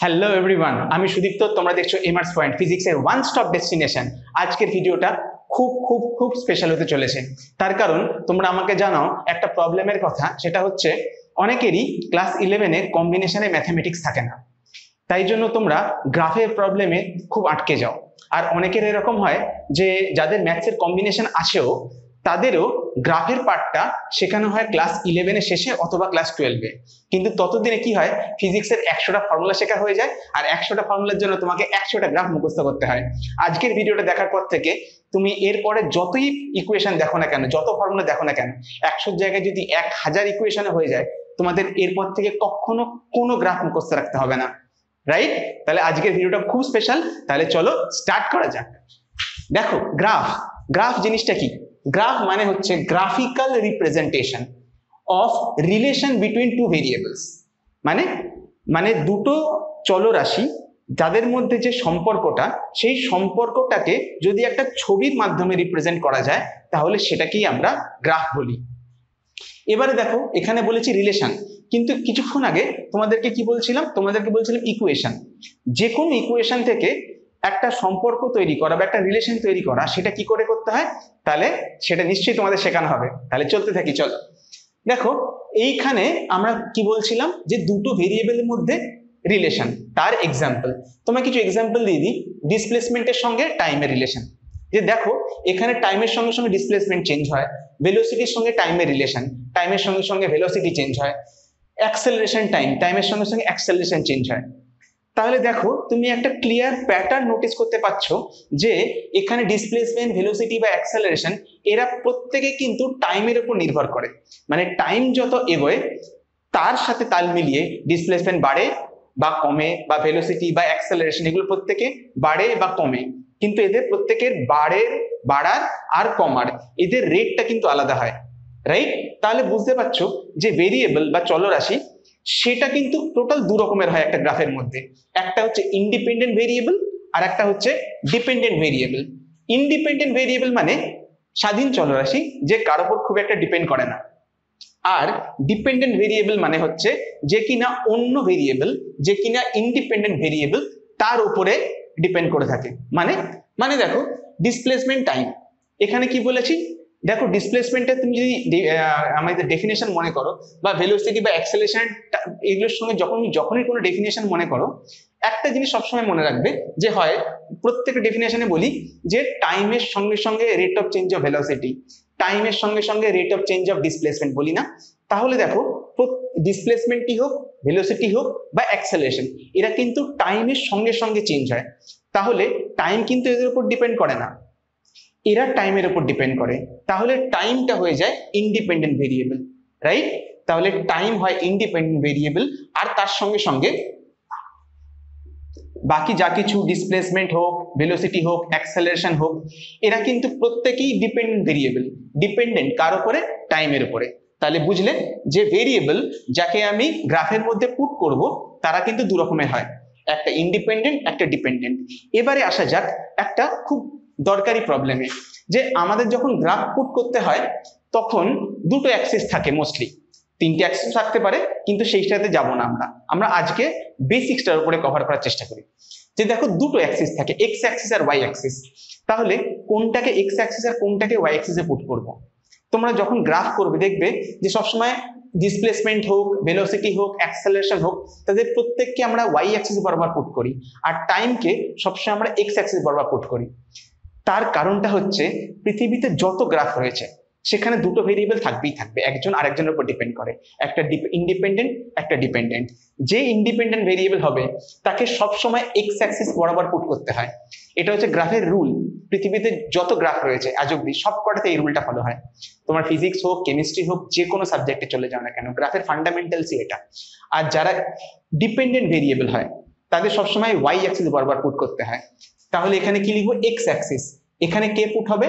Hello everyone, আমি সুদীপ্ত। তোমরা দেখছো এমার্স পয়েন্ট, ফিজিক্সের ওয়ান স্টপ ডেস্টিনেশন। আজকের ভিডিওটা খুব খুব খুব স্পেশাল হতে চলেছে। তার কারণ তোমরা আমাকে জানাও একটা প্রবলেমের কথা, সেটা হচ্ছে অনেকেরই ক্লাস 11-এ কম্বিনেশনে ম্যাথমেটিক্স থাকে না, তাই জন্য তোমরা গ্রাফের প্রবলেমে খুব আটকে যাও। আর অনেকের এরকম হয় যে যাদের ম্যাথসের কম্বিনেশন আসেও তাদেরও গ্রাফের পার্টটা শেখানো হয় ক্লাস 11-এর শেষে অথবা ক্লাস 12-এ, কিন্তু ততদিনে কি হয়, ফিজিক্সের 100টা ফর্মুলা শেখা হয়ে যায়, আর 100টা ফর্মুলার জন্য তোমাকে 100টা গ্রাফ মুখস্থ করতে হয়। আজকের ভিডিওটা দেখার পর থেকে তুমি এরপরে যতই ইকুয়েশন দেখো না কেন, যত ফর্মুলা দেখো না কেন, 100 জায়গায় যদি 1000 ইকুয়েশনে হয়ে যায়, তোমাদের এরপর থেকে কখনো কোনো গ্রাফ মুখস্থ রাখতে হবে না, রাইট? তাহলে আজকের ভিডিওটা খুব স্পেশাল। তাহলে চলো স্টার্ট করা যাক। দেখো, গ্রাফ গ্রাফ জিনিসটা কি? গ্রাফ মানে হচ্ছে graphical representation of relation between two variables. মানে দুটো চলরাশি যাদের মধ্যে যে সম্পর্কটা, সেই সম্পর্কটাকে যদি একটা ছবির মাধ্যমে রিপ্রেজেন্ট করা যায় তাহলে সেটাকেই আমরা গ্রাফ বলি। এবারে দেখো, এখানে বলেছি রিলেশন, কিন্তু কিছুক্ষণ আগে তোমাদেরকে কি বলছিলাম? তোমাদেরকে বলছিলাম ইকুয়েশন। যে কোনো ইকুয়েশন থেকে একটা সম্পর্ক তৈরি করা বা একটা রিলেশন তৈরি করা, সেটা কি করে করতে হয় তাহলে সেটা নিশ্চয়ই তোমাদের শেখানো হবে। তাহলে চলতে থাকি, চলো। দেখো, এইখানে আমরা কি বলছিলাম যে দুটো ভেরিয়েবলের মধ্যে রিলেশন, তার এক্সাম্পল তোমায় কিছু এক্সাম্পল দিয়ে দিই। ডিসপ্লেসমেন্টের সঙ্গে টাইমের রিলেশন, যে দেখো এখানে টাইমের সঙ্গে সঙ্গে ডিসপ্লেসমেন্ট চেঞ্জ হয়, ভেলোসিটির সঙ্গে টাইমের রিলেশন, টাইমের সঙ্গে সঙ্গে ভেলোসিটি চেঞ্জ হয়, অ্যাক্সেলারেশন টাইমের সঙ্গে সঙ্গে অ্যাক্সেলারেশন চেঞ্জ হয়। তাহলে দেখো, তুমি একটা ক্লিয়ার প্যাটার্ন নোটিস করতে পারছো যে এখানে ডিসপ্লেসমেন্ট, ভেলোসিটি বা অ্যাক্সেলারেশন এরা প্রত্যেকে কিন্তু টাইমের উপর নির্ভর করে। মানে টাইম যত এগোয় তার সাথে তাল মিলিয়ে ডিসপ্লেসমেন্ট বাড়ে বা কমে, বা ভেলোসিটি বা অ্যাক্সেলারেশন এগুলো প্রত্যেকে বাড়ে বা কমে, কিন্তু এদের প্রত্যেকের বাড়ার আর কমার এদের রেটটা কিন্তু আলাদা হয়, রাইট? তাহলে বুঝতে পারছো যে ভেরিয়েবল বা চলরাশি সেটা কিন্তু টোটাল দু রকমের হয় একটা গ্রাফের মধ্যে। একটা হচ্ছে ইন্ডিপেন্ডেন্ট ভেরিয়েবল, আর একটা হচ্ছে ডিপেন্ডেন্ট ভেরিয়েবল। ইন্ডিপেন্ডেন্ট ভেরিয়েবল মানে স্বাধীন চলরাশি, যে কার উপর খুব একটা ডিপেন্ড করে না। আর ডিপেন্ডেন্ট ভেরিয়েবল মানে হচ্ছে যে কিনা অন্য ভেরিয়েবল, যে কিনা ইন্ডিপেন্ডেন্ট ভেরিয়েবল, তার উপরে ডিপেন্ড করে থাকে। মানে দেখো, ডিসপ্লেসমেন্ট টাইম, এখানে কি বলেছি? দেখো, ডিসপ্লেসমেন্টটা তুমি যদি আমাদের ডেফিনেশন মনে করো, বা ভেলোসিটি বা অ্যাক্সেলারেশন, এগুলোর সঙ্গে যখনই কোনো ডেফিনেশন মনে করো, একটা জিনিস সবসময় মনে রাখবে যে হয় প্রত্যেকটা ডেফিনেশনে বলি যে টাইমের সঙ্গে সঙ্গে rate of change of velocity, টাইমের সঙ্গে সঙ্গে rate of change of displacement বলি না? তাহলে দেখো, ডিসপ্লেসমেন্টই হোক, ভেলোসিটি হোক বা অ্যাক্সেলারেশন, এরা কিন্তু টাইমের সঙ্গে সঙ্গে চেঞ্জ হয়। তাহলে টাইম কিন্তু এদের উপর ডিপেন্ড করে না, এরা টাইমের উপর ডিপেন্ড করে। তাহলে টাইমটা হয়ে যায় ইন্ডিপেন্ডেন্ট ভেরিয়েবল, রাইট? তাহলে টাইম হয় ইন্ডিপেন্ডেন্ট ভেরিয়েবল, আর তার সঙ্গে সঙ্গে বাকি যা কিছু ডিসপ্লেসমেন্ট হোক, ভেলোসিটি হোক, অ্যাক্সেলারেশন হোক, এরা কিন্তু প্রত্যেকেই ডিপেন্ডেন্ট ভেরিয়েবল। ডিপেন্ডেন্ট কার উপরে? টাইমের উপরে। তাহলে বুঝলে যে ভেরিয়েবল যাকে আমি গ্রাফের মধ্যে পুট করব তারা কিন্তু দু রকমের হয়, একটা ইন্ডিপেন্ডেন্ট, একটা ডিপেন্ডেন্ট। এবারে আসা যাক একটা খুব দরকারি প্রবলেমে, যে আমাদের যখন গ্রাফ পুট করতে হয় তখন দুটো অ্যাক্সিস থাকে, মোস্টলি তিনটে অ্যাক্সিস থাকতে পারে, কিন্তু সেইটাতে যাব না আমরা আজকে বেসিক্সটার উপরে কভার করার চেষ্টা করি। যে দেখো, দুটো অ্যাক্সিস থাকে, এক্স অ্যাক্সিস আর ওয়াই অ্যাক্সিস। তাহলে কোনটাকে এক্স অ্যাক্সিস আর কোনটাকে ওয়াই অ্যাক্সিসে পুট করব? তোমরা যখন গ্রাফ করবে দেখবে যে সবসময় ডিসপ্লেসমেন্ট হোক, ভেলোসিটি হোক, অ্যাক্সেলারেশন হোক, তাদের প্রত্যেককে আমরা ওয়াই অ্যাক্সিস বরাবর পুট করি, আর টাইমকে সবসময় আমরা এক্স অ্যাক্সিস বরাবর পুট করি। তার কারণটা হচ্ছে পৃথিবীতে যত গ্রাফ রয়েছে সেখানে দুটো ভেরিয়েবল থাকবেই থাকবে, একজন আরেকজনের উপর ডিপেন্ড করে, একটা ইন্ডিপেন্ডেন্ট, একটা ডিপেন্ডেন্ট। যে ইন্ডিপেন্ডেন্ট ভেরিয়েবল হবে তাকে সবসময় এক্স অ্যাক্সিস বরাবর পুট করতে হয়। এটা হচ্ছে গ্রাফের রুল। পৃথিবীতে যত গ্রাফ রয়েছে আজ অব্দি সব কটাতে এই রুলটা ফলো হয়। তোমার ফিজিক্স হোক, কেমিস্ট্রি হোক, যে কোনো সাবজেক্টে চলে যাও না কেন, গ্রাফের ফান্ডামেন্টালসই এটা। আর যারা ডিপেন্ডেন্ট ভেরিয়েবল হয় তাদের সবসময় ওয়াই অ্যাক্সিস বরাবর পুট করতে হয়। তাহলে এখানে কি লিখবো? X Axis. এখানে কে পুট হবে?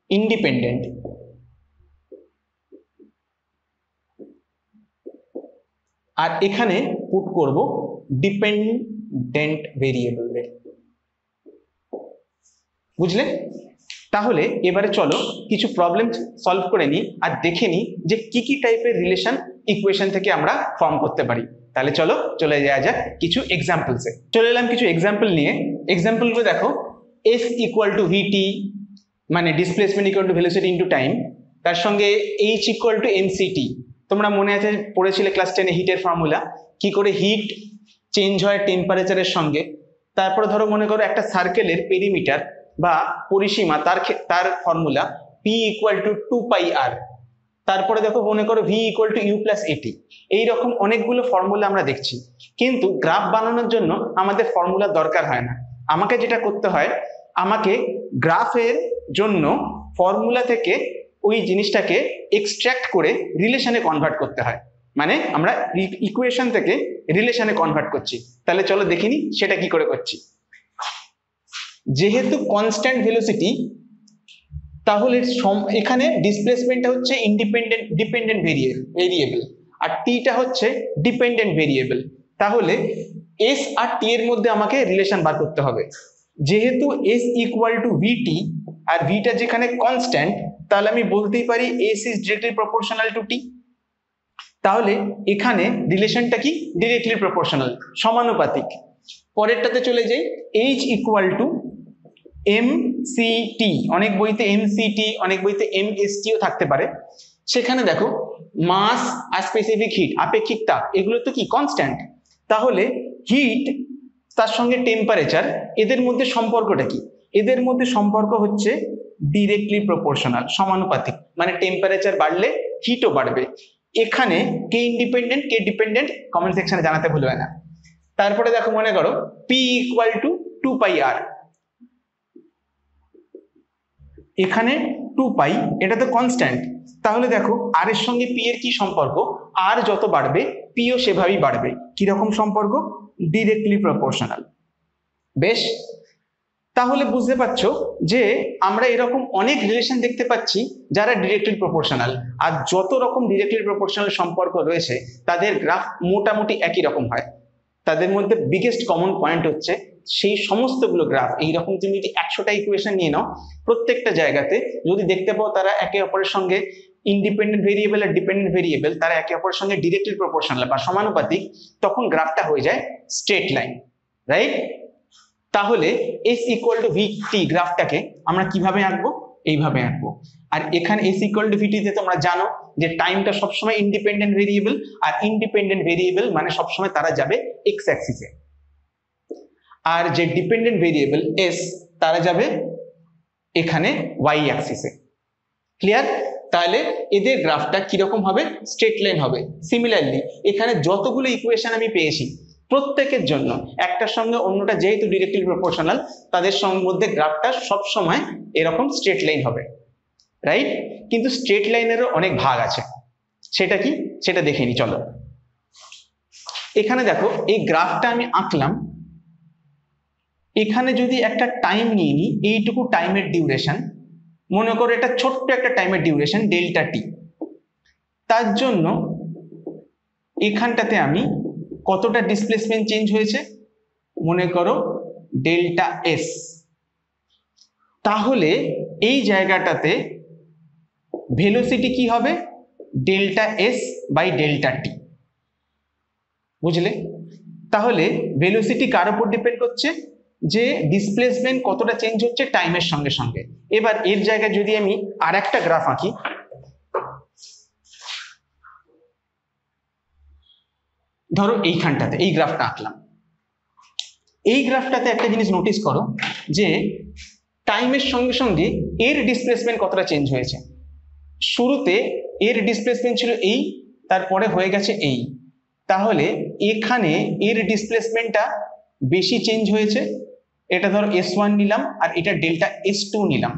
ইন্ডিপেন্ডেন্ট। আর এখানে পুট করব ডিপেন্ডেন্ট ভেরিয়েবল। বুঝলে? তাহলে এবারে চলো কিছু প্রবলেম সলভ করে নিই আর দেখে নিই যে কি কি টাইপের রিলেশন ইকুয়েশন থেকে আমরা ফর্ম করতে পারি। তাহলে চলো চলে যাওয়া যাক কিছু এক্সাম্পলসে। চলে এলাম কিছু এক্সাম্পল নিয়ে। এক্সাম্পলগুলো দেখো, এস ইকুয়াল টু ভিটি মানে displacement equal to velocity into time, তার সঙ্গে এইচ ইকুয়াল টু এমসিটি। তোমরা মনে আছে পড়েছিলে ক্লাস 10-এ হিটের ফর্মুলা, কি করে হিট চেঞ্জ হয় টেম্পারেচারের সঙ্গে। তারপরে ধরো মনে করো একটা সার্কেলের পেরিমিটার বা পরিসীমা, তার formula P equal to 2πr। তারপরে দেখো মনে করো v equal to u plus a t. এইরকম অনেকগুলো ফর্মুলা আমরা দেখছি, কিন্তু গ্রাফ বানানোর জন্য আমাদের ফর্মুলার দরকার হয় না। আমাকে যেটা করতে হয়, আমাকে গ্রাফের জন্য ফর্মুলা থেকে ওই জিনিসটাকে এক্সট্রাক্ট করে রিলেশনে কনভার্ট করতে হয়, মানে আমরা ইকুয়েশন থেকে রিলেশনে কনভার্ট করছি। তাহলে চলো দেখিনি সেটা কি করে করছি। যেহেতু কনস্ট্যান্ট ভেলোসিটি, তাহলে এখানে ডিসপ্লেসমেন্টটা হচ্ছে ডিপেন্ডেন্ট ভেরিয়েবল আর টিটা হচ্ছে ডিপেন্ডেন্ট ভেরিয়েবল। তাহলে এস আর টি এর মধ্যে আমাকে রিলেশন বার করতে হবে। যেহেতু এস ইকুয়াল টু ভিটি আর ভিটা যেখানে কনস্ট্যান্ট, তাহলে আমি বলতেই পারি S is directly proportional to T. তাহলে এখানে রিলেশনটা কি? ডিরেক্টলি প্রপোর্শনাল, সমানুপাতিক। পরেরটাতে চলে যাই, এইচ ইকুয়াল টু এমসিটি। অনেক বইতে এমসিটি, অনেক বইতে এমএসটিও থাকতে পারে। সেখানে দেখো মাস আর স্পেসিফিক হিট, আপেক্ষিক তাপ, এগুলো তো কি কনস্ট্যান্ট। তাহলে হিট তার সঙ্গে টেম্পারেচার, এদের মধ্যে সম্পর্কটা কি? এদের মধ্যে সম্পর্ক হচ্ছে ডিরেক্টলি প্রপোর্শনাল, সমানুপাতিক। মানে টেম্পারেচার বাড়লে হিটও বাড়বে। এখানে কে ইন্ডিপেন্ডেন্ট কে ডিপেন্ডেন্ট কমেন্ট সেকশনে জানাতে ভুলবে না। তারপরে দেখো মনে করো পি ইকুয়াল টু 2πr। এখানে 2π, এটা তো কনস্ট্যান্ট। তাহলে দেখো আর এর সঙ্গে পি এর কি সম্পর্ক? আর যত বাড়বে পিও সেভাবেই বাড়বে। কিরকম সম্পর্ক? Directly proportional. বেশ, তাহলে বুঝতে পারছো যে আমরা এরকম অনেক রিলেশন দেখতে পাচ্ছি যারা ডিরেক্টলি প্রপোর্শনাল। আর যত রকম ডিরেক্টলি প্রপোর্শনাল সম্পর্ক রয়েছে তাদের গ্রাফ মোটামুটি একই রকম হয়। তাদের মধ্যে বিগেস্ট কমন পয়েন্ট হচ্ছে সেই সমস্তগুলো গ্রাফ এইরকম। তুমি যদি 100টা ইকুয়েশন নিয়ে নাও, প্রত্যেকটা জায়গাতে যদি দেখতে পাও তারা একে অপরের সঙ্গে ইন্ডিপেন্ডেন্ট ভেরিয়েবল আর ডিপেন্ডেন্ট ভেরিয়েবল, তারা একে অপরের সঙ্গে ডিরেক্টলি প্রপোর্শনাল বা সমানুপাতিক, তখন গ্রাফটা হয়ে যায় স্ট্রেট লাইন, রাইট? তাহলে এস ইকুয়াল টু ভিটি গ্রাফটাকে আমরা কিভাবে আঁকবো? এইভাবে আঁকবো। আর এখানে এস ইকুয়াল টু ভিটিতে তোমরা জানো যে টাইমটা সবসময় ইন্ডিপেন্ডেন্ট ভেরিয়েবল, আর ইন্ডিপেন্ডেন্ট ভেরিয়েবল মানে সবসময় তারা যাবে এক্স অ্যাক্সিসে। আর যে ডিপেন্ডেন্ট ভেরিয়েবল এস, তারা যাবে এখানে ওয়াই অ্যাক্সিসে। ক্লিয়ার? তাহলে এদের গ্রাফটা কিরকম হবে? স্ট্রেট লাইন হবে। সিমিলারলি এখানে যতগুলো ইকুয়েশন আমি পেয়েছি প্রত্যেকের জন্য একটার সঙ্গে অন্যটা যেহেতু ডিরেক্টলি প্রপোর্শনাল, তাদের মধ্যে গ্রাফটা সব সময় এরকম স্ট্রেট লাইন হবে, রাইট? কিন্তু স্ট্রেট লাইনেরও অনেক ভাগ আছে। সেটা কি? সেটা দেখে নি চলো। এখানে দেখো এই গ্রাফটা আমি আঁকলাম। এখানে যদি একটা টাইম নিয়ে নিই, এইটুকু টাইমের ডিউরেশন, মনে করো এটা ছোট্ট একটা টাইমের ডিউরেশন ডেল্টা টি। তার জন্য এখানটাতে আমি কতটা ডিসপ্লেসমেন্ট চেঞ্জ হয়েছে মনে করো ডেল্টা এস। তাহলে এই জায়গাটাতে ভেলোসিটি কি হবে? ডেল্টা এস বাই ডেল্টা টি। বুঝলে? তাহলে ভেলোসিটি কার উপর ডিপেন্ড করছে? যে ডিসপ্লেসমেন্ট কতটা চেঞ্জ হচ্ছে টাইমের সঙ্গে সঙ্গে। এবার এর জায়গায় যদি আমি আর একটা গ্রাফ আঁকি, ধরো এইখানটাতে এই গ্রাফটা আঁকলাম। এই গ্রাফটাতে একটা জিনিস নোটিস করো যে টাইমের সঙ্গে সঙ্গে এর ডিসপ্লেসমেন্ট কতটা চেঞ্জ হয়েছে। শুরুতে এর ডিসপ্লেসমেন্ট ছিল এই, তারপরে হয়ে গেছে এই। তাহলে এখানে এর ডিসপ্লেসমেন্টটা বেশি চেঞ্জ হয়েছে। এটা ধরো S1 নিলাম আর এটা ডেল্টা S2 নিলাম।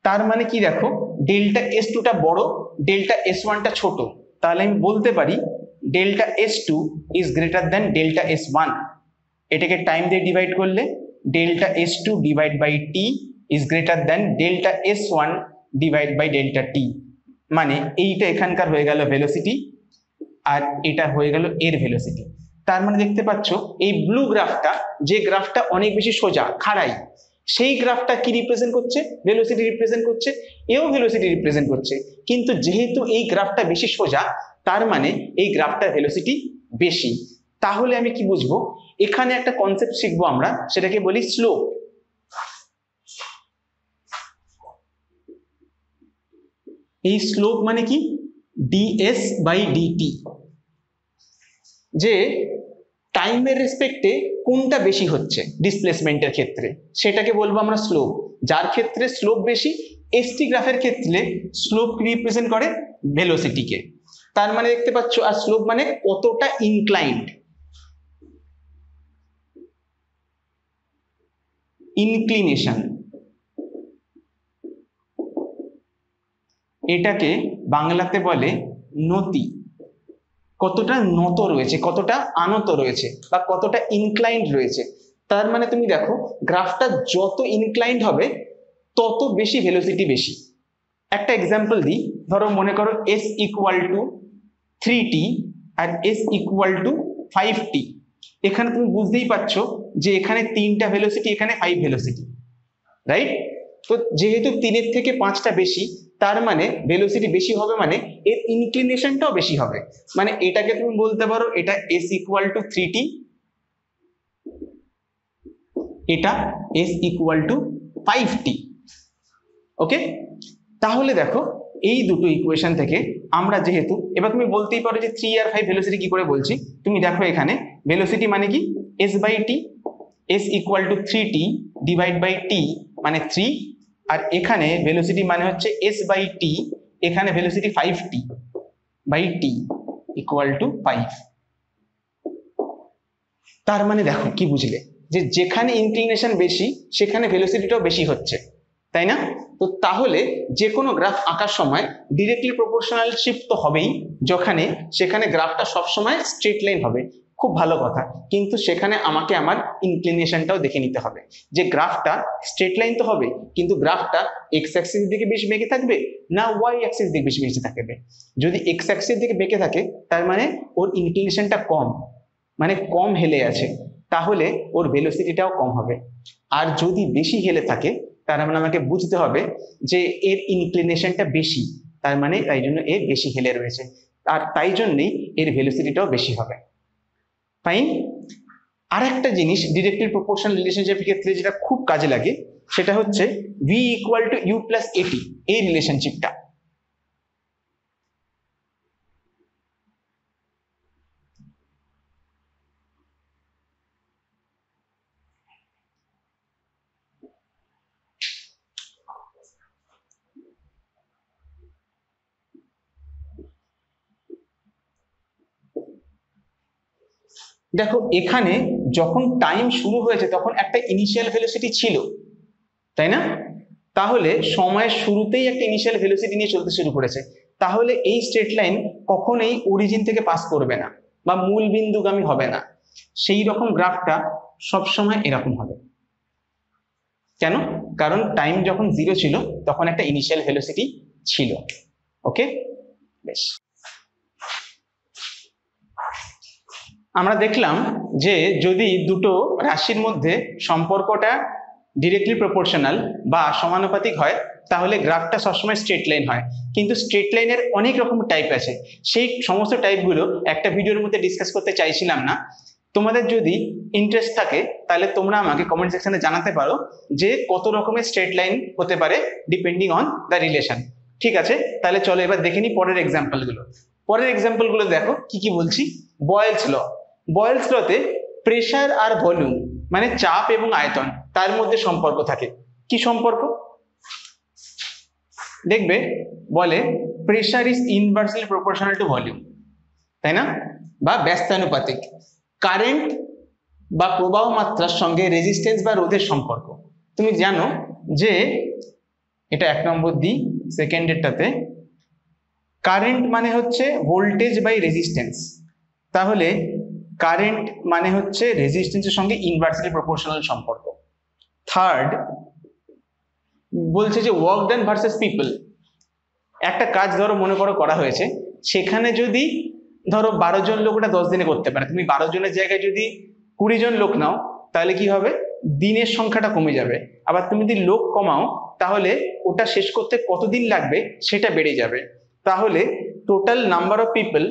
তার মানে কি দেখো, ডেল্টা S2টা বড়, ডেল্টা S1টা ছোট। তাহলে আমি বলতে পারি delta S2 is greater than delta S1। এটাকে টাইম দিয়ে ডিভাইড করলে delta S2 divide by T is greater than delta S1 divide by delta T. মানে এইটা এখানকার হয়ে গেল ভেলোসিটি আর এটা হয়ে গেল এর ভেলোসিটি। তার মানে দেখতে পাচ্ছ এই ব্লু গ্রাফটা, যে গ্রাফটা অনেক বেশি সোজা খাড়াই, সেই গ্রাফটা কি রিপ্রেজেন্ট করছে? ভেলোসিটি রিপ্রেজেন্ট করছে, এও ভেলোসিটি রিপ্রেজেন্ট করছে। কিন্তু যেহেতু এই গ্রাফটা বেশি সোজা, তার মানে এই গ্রাফটার ভেলোসিটি বেশি। তাহলে আমি কি বুঝবো? এখানে একটা কনসেপ্ট শিখবো আমরা, সেটাকে বলি স্লোপ। এই স্লোপ মানে কি? ds বাই dt, যে টাইমের রেসপেক্টে কোনটা বেশি হচ্ছে ডিসপ্লেসমেন্টের ক্ষেত্রে, সেটাকে বলবো আমরা স্লোপ। যার ক্ষেত্রে স্লোপ বেশি, এসটি গ্রাফের ক্ষেত্রে স্লোপ রিপ্রেজেন্ট করে ভেলোসিটিকে। তার মানে দেখতে পাচ্ছ, আর স্লোপ মানে কতটা ইনক্লাইন্ড। ইনক্লিনেশন, এটাকে বাংলাতে বলে নতি। কতটা নত রয়েছে, কতটা আনত রয়েছে, বা কতটা ইনক্লাইন্ড রয়েছে। তার মানে তুমি দেখো, গ্রাফটা যত ইনক্লাইন্ড হবে তত বেশি ভেলোসিটি বেশি। একটা এক্সাম্পল দিই, ধরো মনে করো s ইকুয়াল টু 3t আর s ইকুয়াল টু 5t। এখানে তুমি বুঝতেই পারছো যে এখানে 3টা ভেলোসিটি, এখানে 5 ভেলোসিটি, রাইট? তো যেহেতু 3-এর থেকে 5টা বেশি, তার মানে ভেলোসিটি বেশি হবে, মানে এর ইনক্লিনেশনটাও বেশি হবে। মানে এটাকে তুমি বলতে পারো এটা s ইকুয়াল টু 3t, এটা s ইকুয়াল টু 5t। ওকে, তাহলে দেখো এই দুটো ইকুয়েশন থেকে আমরা যেহেতু, এবার তুমি বলতেই পারো যে 3 আর 5 ভেলোসিটি কি করে বলছি। তুমি দেখো এখানে ভেলোসিটি মানে কি? s by t, s equal to 3t divide by t মানে 3, আর এখানে ভেলোসিটি মানে হচ্ছে s বাই t, এখানে velocity 5t by t equal to 5। তার মানে দেখো কি বুঝলে, যে যেখানে ইনক্লিনেশন বেশি সেখানে ভেলোসিটিটাও বেশি হচ্ছে, তাই না? তো তাহলে যে কোনো গ্রাফ আঁকার সময় ডিরেক্টলি প্রপোর্শনাল শিফট তো হবেই, সেখানে গ্রাফটা সবসময় স্ট্রেট লাইন হবে, খুব ভালো কথা। কিন্তু সেখানে আমাকে আমার ইনক্লিনেশনটাও দেখে নিতে হবে, যে গ্রাফটা স্ট্রেট লাইন তো হবে, কিন্তু গ্রাফটা এক্স অ্যাক্সিস দিকে বেশি বেঁকে থাকবে না ওয়াই অ্যাক্সিস দিকে বেশি বেঁকে থাকবে। যদি এক্স অ্যাক্সিস দিকে বেঁকে থাকে, তার মানে ওর ইনক্লিনেশনটা কম, মানে কম হেলে আছে, তাহলে ওর ভেলোসিটিটাও কম হবে। আর যদি বেশি হেলে থাকে, তার মানে আমাকে বুঝতে হবে যে এর ইনক্লিনেশনটা বেশি, তার মানে তাই জন্য এ বেশি হেলে রয়েছে, আর তাই জন্যই এর ভেলোসিটিটাও বেশি হবে। ফাইন। আর একটা জিনিস ডিরেক্টলি প্রপোর্শনাল রিলেশনশিপের ক্ষেত্রে যেটা খুব কাজে লাগে, সেটা হচ্ছে v equal to u plus a t, এই রিলেশনশিপটা। দেখো এখানে যখন টাইম শুরু হয়েছে তখন একটা ইনিশিয়াল ভেলোসিটি ছিল, তাই না? তাহলে সময়ের শুরুতেই একটা ইনিশিয়াল ভেলোসিটি নিয়ে চলতে শুরু করেছে, তাহলে এই স্ট্রেট লাইন কখনোই অরিজিন থেকে পাস করবে না বা মূল বিন্দুগামী হবে না। সেই রকম গ্রাফটা সবসময় এরকম হবে। কেন? কারণ টাইম যখন 0 ছিল তখন একটা ইনিশিয়াল ভেলোসিটি ছিল। ওকে, বেশ। আমরা দেখলাম যে যদি দুটো রাশির মধ্যে সম্পর্কটা ডিরেক্টলি প্রপোর্শনাল বা সমানুপাতিক হয়, তাহলে গ্রাফটা সবসময় স্ট্রেট লাইন হয়। কিন্তু স্ট্রেট লাইনের অনেক রকম টাইপ আছে, সেই সমস্ত টাইপগুলো একটা ভিডিওর মধ্যে ডিসকাস করতে চাইছিলাম না। তোমাদের যদি ইন্টারেস্ট থাকে তাহলে তোমরা আমাকে কমেন্ট সেকশনে জানাতে পারো যে কত রকমের স্ট্রেট লাইন হতে পারে ডিপেন্ডিং অন দ্য রিলেশন। ঠিক আছে, তাহলে চলো এবার দেখে নিই পরের এক্সাম্পলগুলো। পরের এক্সাম্পলগুলো দেখো কি কি বলছি। বয়েলস ল। বয়েলস লতে প্রেসার আর ভলিউম মানে চাপ এবং আয়তন, তার মধ্যে সম্পর্ক থাকে। কি সম্পর্ক? দেখবে বলে pressure is inversely proportional to volume, তাই না? বা ব্যস্তানুপাতিক। কারেন্ট বা প্রবাহ মাত্রার সঙ্গে রেজিস্ট্যান্স বা রোধের সম্পর্ক। তুমি জানো যে এটা 1 নম্বর দি, সেকেন্ডেরটাতে কারেন্ট মানে হচ্ছে ভোল্টেজ বাই রেজিস্ট্যান্স, তাহলে কারেন্ট মানে হচ্ছে রেজিস্ট্যান্সের সঙ্গে ইনভার্সলি প্রপোর্শনাল সম্পর্ক। থার্ড বলছে যে ওয়ার্ক ডান ভার্সেস পিপল। একটা কাজ ধরো মনে করো করা হয়েছে, সেখানে যদি ধরো 12 জন লোক ওটা 10 দিনে করতে পারে, তুমি 12 জনের জায়গায় যদি 20 জন লোক নাও, তাহলে কি হবে? দিনের সংখ্যাটা কমে যাবে, আবার তুমি যদি লোক কমাও তাহলে ওটা শেষ করতে কতদিন লাগবে সেটা বেড়ে যাবে। তাহলে টোটাল নাম্বার অফ পিপল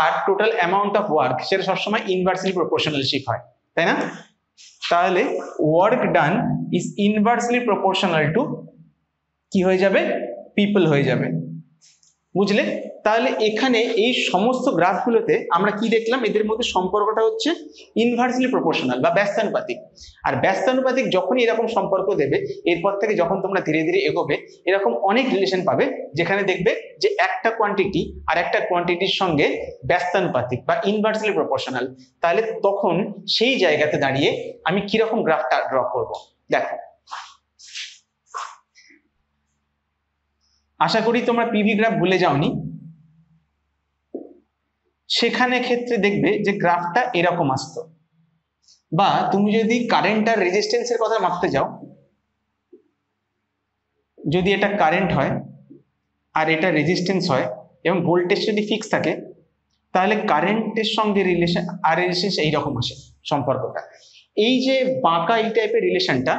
আর টোটাল অ্যামাউন্ট অফ ওয়ার্ক সেটা সবসময় ইনভার্সলি প্রপোর্শনালশিপ হয়, তাই না? তাহলে work done is inversely proportional to কি হয়ে যাবে, পিপল হয়ে যাবে। বুঝলে? তাহলে এখানে এই সমস্ত গ্রাফগুলোতে আমরা কি দেখলাম, এদের মধ্যে সম্পর্কটা হচ্ছে ইনভার্সলি প্রপোর্শনাল বা ব্যস্তানুপাতিক। আর ব্যস্তানুপাতিক যখনই এরকম সম্পর্ক দেবে, এরপর থেকে যখন তোমরা ধীরে ধীরে এগোবে এরকম অনেক রিলেশন পাবে যেখানে দেখবে যে একটা কোয়ান্টিটি আর একটা কোয়ান্টিটির সঙ্গে ব্যস্তানুপাতিক বা ইনভার্সলি প্রপোর্শনাল। তাহলে তখন সেই জায়গাতে দাঁড়িয়ে আমি কিরকম গ্রাফটা ড্র করব, দেখো। আশা করি তোমরা পিভি গ্রাফ ভুলে যাওনি। সেখানে ক্ষেত্রে দেখবে যে গ্রাফটা এরকম আসতো, বা তুমি যদি কারেন্ট আর রেজিস্ট্যান্সের কথা মাপতে যাও, যদি এটা কারেন্ট হয় আর এটা রেজিস্ট্যান্স হয় এবং ভোল্টেজ যদি ফিক্স থাকে, তাহলে কারেন্টের সঙ্গে রিলেশন আর রেজিস্ট্যান্স এইরকম আসে সম্পর্কটা। এই যে বাঁকা এই টাইপের রিলেশনটা,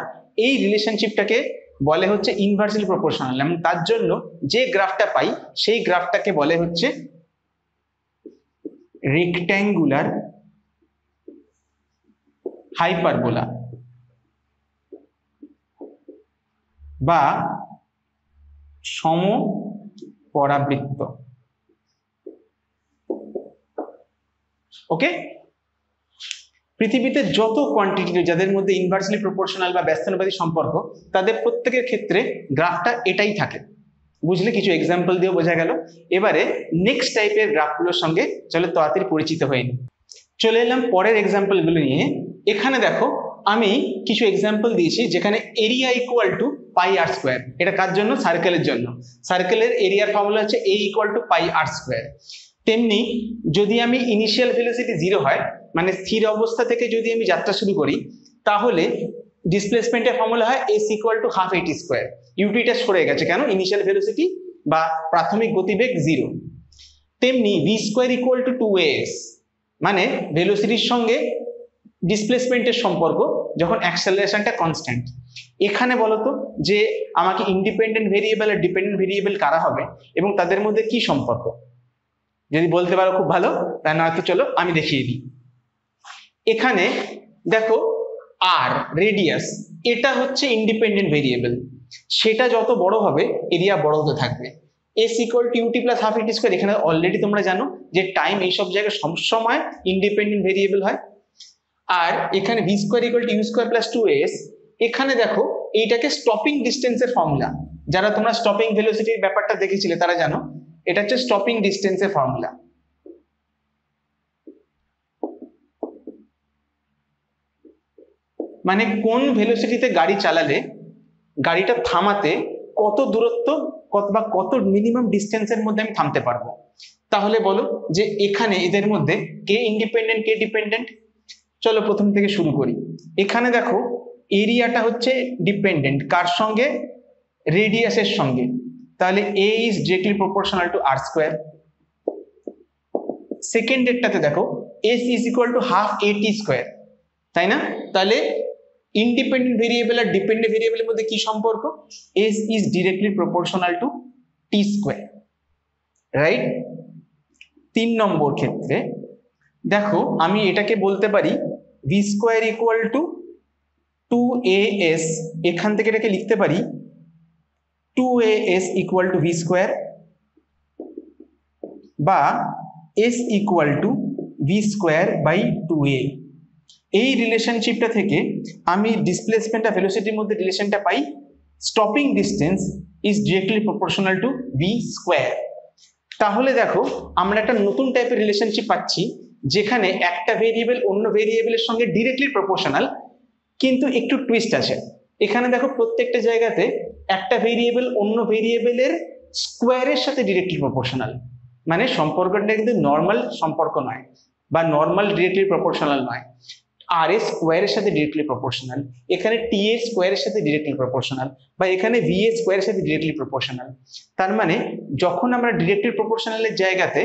এই রিলেশনশিপটাকে বলে হচ্ছে ইনভার্সলি প্রপোর্শনাল, এবং তার জন্য যে গ্রাফটা পাই সেই গ্রাফটাকে বলে হচ্ছে রেক্ট্যাঙ্গুলার হাইপারবোলা বা সমপরাবৃত্ত। ওকে, পৃথিবীতে যত কোয়ান্টিটি যাদের মধ্যে ইনভার্সলি প্রপোর্শনাল বা ব্যস্তানুপাতিক সম্পর্ক, তাদের প্রত্যেকের ক্ষেত্রে গ্রাফটা এটাই থাকে। বুঝলে? কিছু এক্সাম্পল দিয়ে বোঝা গেল। এবারে নেক্সট টাইপের গ্রাফগুলোর সঙ্গে চলো তাড়াতাড়ি পরিচিত হয়ে নিই। চলে এলাম পরের এক্সাম্পলগুলো নিয়ে। এখানে দেখো আমি কিছু এক্সাম্পল দিয়েছি যেখানে area equal to pi R square. এটা কার জন্য? সার্কেলের জন্য। সার্কেলের এরিয়ার ফর্মুলা হচ্ছে A equal to pi R square. তেমনি যদি আমি ইনিশিয়াল ভেলোসিটি 0 হয়, মানে স্থির অবস্থা থেকে যদি আমি যাত্রা শুরু করি, তাহলে ডিসপ্লেসমেন্টের ফর্মুলা হয় S equal to half at square. ইউটিটা সরে গেছে, কেন? ইনিশিয়াল ভেলোসিটি বা প্রাথমিক গতিবেগ 0। তেমনি V square equal two 2as, মানে ভেলোসিটির সঙ্গে ডিসপ্লেসমেন্টের সম্পর্ক যখন অ্যাক্সেলারেশনটা কনস্ট্যান্ট। এখানে বলতো যে আমাকে ইন্ডিপেন্ডেন্ট ভেরিয়েবল আর ডিপেন্ডেন্ট ভেরিয়েবল কারা হবে এবং তাদের মধ্যে কি সম্পর্ক, যদি বলতে পারো খুব ভালো, তা নয়তো চলো আমি দেখিয়ে দিই। এখানে দেখো আর রেডিয়াস, এটা হচ্ছে ইন্ডিপেন্ডেন্ট ভেরিয়েবল, সেটা যত বড় হবে এরিয়া বড় হতে থাকবে। S equal to u t plus half a t square. এখানে অলরেডি তোমরা জানো যে টাইম এইসব জায়গায় সবসময় ইন্ডিপেন্ডেন্ট ভেরিয়েবল হয়। আর এখানে v square equal to u square plus 2as। এখানে দেখো এইটাকে স্টপিং ডিস্টেন্সের ফর্মুলা, যারা তোমরা স্টপিং ভেলোসিটির ব্যাপারটা দেখেছিলে তারা জানো, এটা হচ্ছে স্টপিং ডিস্টেন্সের ফর্মুলা। মানে কোন ভেলোসিটিতে গাড়ি চালালে গাড়িটা থামাতে কত দূরত্ব বা কত মিনিমাম ডিস্টেন্সের মধ্যে আমি থামতে পারবো। তাহলে বলো যে এখানে এদের মধ্যে কে ইন্ডিপেন্ডেন্ট কে ডিপেন্ডেন্ট। চলো প্রথম থেকে শুরু করি। এখানে দেখো এরিয়াটা হচ্ছে ডিপেন্ডেন্ট, কার সঙ্গে? রেডিয়াসের সঙ্গে। তাহলে A is directly proportional to r square. Second এরটাতে দেখো S is equal to half at square, তাই না? তাহলে ইন্ডিপেন্ডেন্ট ভেরিয়েবল আর ডিপেন্ডেন্ট ভেরিয়েবলের মধ্যে কি সম্পর্ক? S is directly proportional to T square, right? 3 নম্বর ক্ষেত্রে দেখো আমি এটাকে বলতে পারি V square equal two 2as। এখান থেকে এটাকে লিখতে পারি 2as equal to V square, বা s equal to V square by 2a। এই রিলেশনশিপটা থেকে আমি ডিসপ্লেসমেন্ট আর ভেলোসিটির মধ্যে রিলেশনটা পাই stopping distance is directly proportional to V square. তাহলে দেখো আমরা একটা নতুন টাইপের রিলেশনশিপ পাচ্ছি যেখানে একটা ভেরিয়েবল অন্য ভেরিয়েবলের সঙ্গে ডিরেক্টলি প্রপোর্শনাল, কিন্তু একটু টুইস্ট আছে। এখানে দেখো প্রত্যেকটা জায়গাতে একটা ভেরিয়েবল অন্য ভেরিয়েবলের স্কোয়ারের সাথে ডিরেক্টলি প্রপোর্শনাল, মানে সম্পর্কটা কিন্তু নর্মাল সম্পর্ক নয় বা নর্মাল ডিরেক্টলি প্রপোর্শনাল নয়। আর এর স্কোয়ারের সাথে ডিরেক্টলি প্রপোর্শনাল, এখানে টি এর স্কোয়ারের সাথে ডিরেক্টলি প্রপোর্শনাল, বা এখানে ভি এর স্কোয়ারের সাথে ডিরেক্টলি প্রপোর্শনাল। তার মানে যখন আমরা ডিরেক্টলি প্রপোর্শনালের জায়গাতে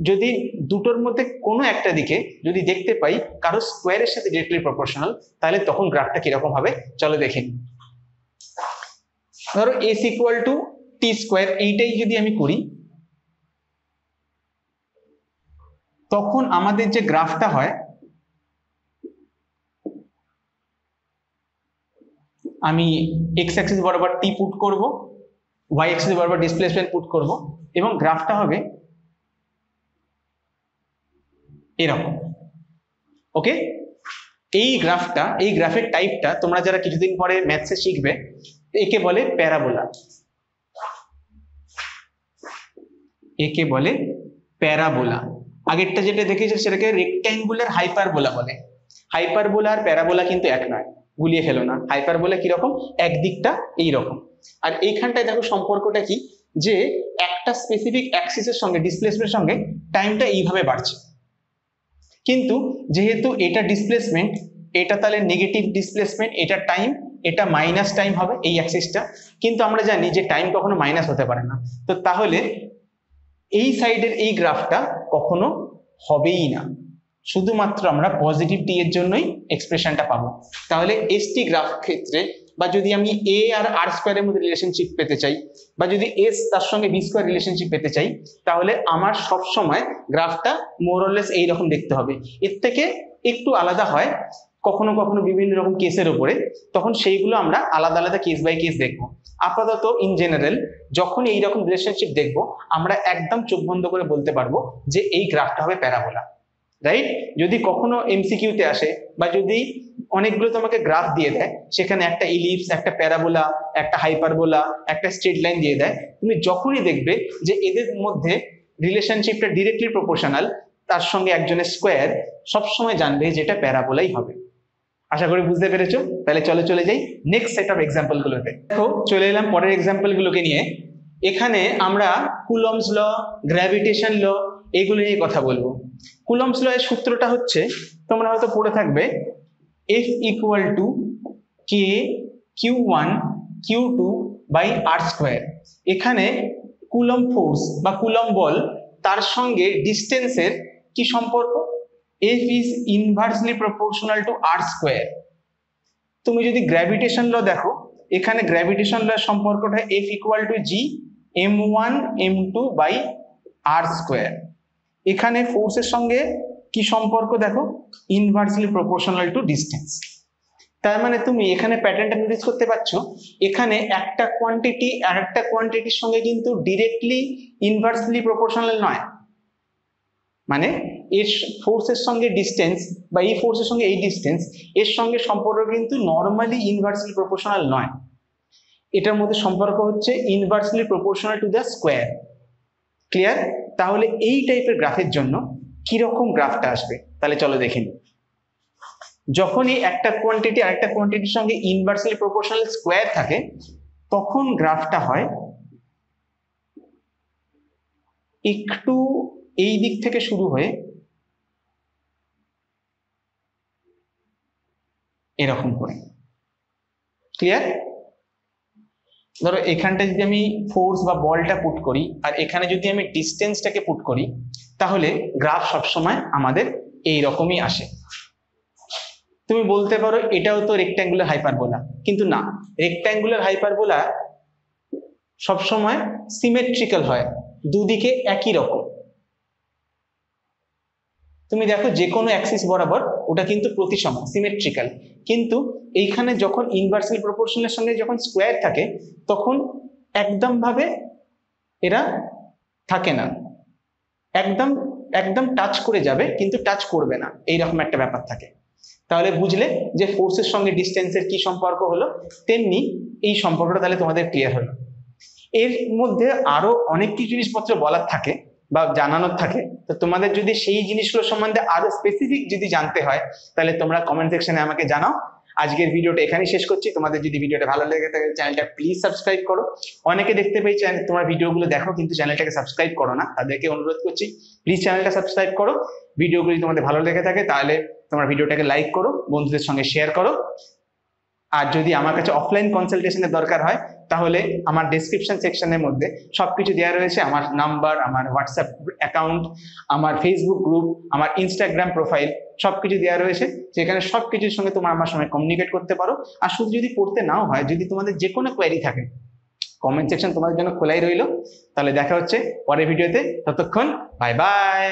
যদি দুটোর মধ্যে কোনো একটা দিকে যদি দেখতে পাই কারো স্কোয়ারের সাথে ডিরেক্টলি প্রপোর্শনাল, তাহলে তখন গ্রাফটা কিরকম হবে চলো দেখে নিই। ধরো এস ইকুয়াল টু টি স্কোয়ার, এইটাই যদি আমি করি, তখন আমাদের যে গ্রাফটা হয়, আমি এক্স অ্যাক্সিস বরাবর টি পুট করব, ওয়াই অ্যাক্সিস বরাবর ডিসপ্লেসমেন্ট পুট করব, এবং গ্রাফটা হবে এরকম। ওকে, এই গ্রাফটা, এই গ্রাফের টাইপটা তোমরা যারা কিছুদিন পরে ম্যাথসে শিখবে, একে বলে প্যারাবোলা। একে বলে প্যারাবোলা। আগেরটা যেটা দেখেছি সেটাকে রেক্ট্যাঙ্গুলার হাইপারবোলা বলে। হাইপারবোলা আর প্যারাবোলা কিন্তু এক নয়, গুলিয়ে ফেলো না। হাইপারবোলা কিরকম, একদিকটা এইরকম, আর এইখানটায় দেখো সম্পর্কটা কি, যে একটা স্পেসিফিক অ্যাক্সিসের সঙ্গে ডিসপ্লেসমেন্টের সঙ্গে টাইমটা এইভাবে বাড়ছে, কিন্তু যেহেতু এটা ডিসপ্লেসমেন্ট, এটা তাহলে নেগেটিভ ডিসপ্লেসমেন্ট, এটা টাইম, এটা মাইনাস টাইম হবে এই অ্যাক্সিসটা, কিন্তু আমরা জানি যে টাইম কখনো মাইনাস হতে পারে না, তো তাহলে এই সাইডের এই গ্রাফটা কখনো হবেই না, শুধুমাত্র আমরা পজিটিভ টি এর জন্যই এক্সপ্রেশনটা পাবো। তাহলে এসটি গ্রাফ ক্ষেত্রে, বা যদি আমি এ আর আর স্কোয়ারের মধ্যে রিলেশনশিপ পেতে চাই, বা যদি এস তার সঙ্গে বি স্কোয়ার রিলেশনশিপ পেতে চাই, তাহলে আমার সব সময় গ্রাফটা মোর অর লেস এইরকম দেখতে হবে। এর থেকে একটু আলাদা হয় কখনো কখনো বিভিন্ন রকম কেসের উপরে, তখন সেইগুলো আমরা আলাদা আলাদা কেস বাই কেস দেখবো। আপাতত ইন জেনারেল যখন এইরকম রিলেশনশিপ দেখবো, আমরা একদম চোখ বন্ধ করে বলতে পারবো যে এই গ্রাফটা হবে প্যারাবোলা, রাইট? যদি কখনো এমসিকিউতে আসে, বা যদি অনেকগুলো তোমাকে গ্রাফ দিয়ে দেয়, সেখানে একটা ইলিপস, একটা প্যারাবোলা, একটা হাইপারবোলা, একটা স্ট্রেট লাইন দিয়ে দেয়, তুমি যখনই দেখবে যে এদের মধ্যে রিলেশনশিপটা ডিরেক্টলি প্রপোর্শনাল, তার সঙ্গে একজনের স্কোয়ার, সবসময় জানবে যেটা প্যারাবোলাই হবে। আশা করি বুঝতে পেরেছো। তাহলে চলে যাই নেক্সট সেট অফ এক্সাম্পল গুলোতে। দেখো চলে এলাম পরের এক্সাম্পল গুলোকে নিয়ে। এখানে আমরা কুলম্বস ল, গ্র্যাভিটেশন ল, এগুলো নিয়ে কথা বলবো। কুলম্বস ল এর সূত্রটা হচ্ছে, তোমরা হয়তো পড়ে থাকবে, F equal to k Q1 Q2 by r square. এখানে কুলম্ব ফোর্স বা কুলম্ব বল, তার সঙ্গে ডিস্টেন্সের কি সম্পর্ক? F is inversely proportional to r square. তুমি যদি গ্র্যাভিটেশন ল দেখো, এখানে গ্র্যাভিটেশন ল এর সম্পর্কটা F equal to G m1 m2 by r square. এখানে ফোর্সের সঙ্গে কি সম্পর্ক দেখো, ইনভার্সলি প্রপোর্শনাল টু ডিস্টেন্স। তার মানে তুমি এখানে প্যাটার্নটা নোটিস করতে পারছো, এখানে একটা কোয়ান্টিটি আর একটা কোয়ান্টিটির সঙ্গে কিন্তু ডিরেক্টলি ইনভার্সলি প্রপোর্শনাল নয়, মানে এর ফোর্সের সঙ্গে ডিস্টেন্স, বা এই ফোর্সের সঙ্গে এই ডিস্টেন্স, এর সঙ্গে সম্পর্ক কিন্তু নর্মালি ইনভার্সলি প্রপোর্শনাল নয়। এটার মধ্যে সম্পর্ক হচ্ছে inversely proportional to the square. Clear? তাহলে এই টাইপের গ্রাফের জন্য কিরকম গ্রাফটা আসবে, তাহলে চলো দেখে নিই। যখনই একটা কোয়ান্টিটি আরেকটা কোয়ান্টিটির সঙ্গে ইনভার্সলি প্রপোর্শনাল স্কোয়ার থাকে, তখন গ্রাফটা হয় একটু এই দিক থেকে শুরু হয়ে এরকম করে। ক্লিয়ার? ধরো এখানটা যদি আমি ফোর্স বা বলটা পুট করি, আর এখানে যদি আমি ডিস্টেন্সটাকে পুট করি, তাহলে গ্রাফ সবসময় আমাদের এই রকমই আসে। তুমি বলতে পারো এটাও তো রেক্ট্যাঙ্গুলার হাইপারবোলা, কিন্তু না, রেক্ট্যাঙ্গুলার হাইপারবোলা সবসময় সিমেট্রিক্যাল হয়, দুদিকে একই রকম। তুমি দেখো যে কোনো অ্যাক্সিস বরাবর ওটা কিন্তু প্রতিসম, সিমেট্রিক্যাল, কিন্তু এইখানে যখন ইনভার্সলি প্রপোর্শনালের সঙ্গে যখন স্কোয়ার থাকে, তখন একদম ভাবে এরা থাকে না, একদম একদম টাচ করে যাবে কিন্তু টাচ করবে না, এইরকম একটা ব্যাপার থাকে। তাহলে বুঝলে যে ফোর্সের সঙ্গে ডিস্টেন্সের কি সম্পর্ক হলো, তেমনি এই সম্পর্কটা তাহলে তোমাদের ক্লিয়ার হলো। এর মধ্যে আরো অনেক কিছু জিনিসপত্র বলার থাকে বা জানানোর থাকে, তো তোমাদের যদি সেই জিনিসগুলো সম্বন্ধে আরো স্পেসিফিক যদি জানতে হয়, তাহলে তোমরা কমেন্ট সেকশনে আমাকে জানাও, আজকের ভিডিওটা এখানেই শেষ করছি। তোমাদের যদি ভিডিওটা ভালো লেগে থাকে চ্যানেলটা প্লিজ সাবস্ক্রাইব করো। অনেকে দেখতে পেয়ে তোমার ভিডিওগুলো দেখো কিন্তু চ্যানেলটাকে সাবস্ক্রাইব করো না, তাদেরকে অনুরোধ করছি প্লিজ চ্যানেলটা সাবস্ক্রাইব করো। ভিডিওগুলি তোমাদের ভালো লেগে থাকে তাহলে তোমার ভিডিওটাকে লাইক করো, বন্ধুদের সঙ্গে শেয়ার করো। আর যদি আমার কাছে অফলাইন কনসালটেশনের দরকার হয় তাহলে আমার ডেসক্রিপশন সেকশনের মধ্যে সবকিছু দেওয়া রয়েছে, আমার নাম্বার, আমার হোয়াটসঅ্যাপ অ্যাকাউন্ট, আমার ফেসবুক গ্রুপ, আমার ইনস্টাগ্রাম প্রোফাইল সবকিছু দেওয়া রয়েছে, যেখানে সবকিছুর সঙ্গে তোমরা আমার সঙ্গে কমিউনিকেট করতে পারো। আর শুধু যদি পড়তে নাও হয়, যদি তোমাদের যে কোনো কোয়েরি থাকে, কমেন্ট সেকশন তোমাদের জন্য খোলাই রইলো। তাহলে দেখা হচ্ছে পরের ভিডিওতে, ততক্ষণ বাই বাই।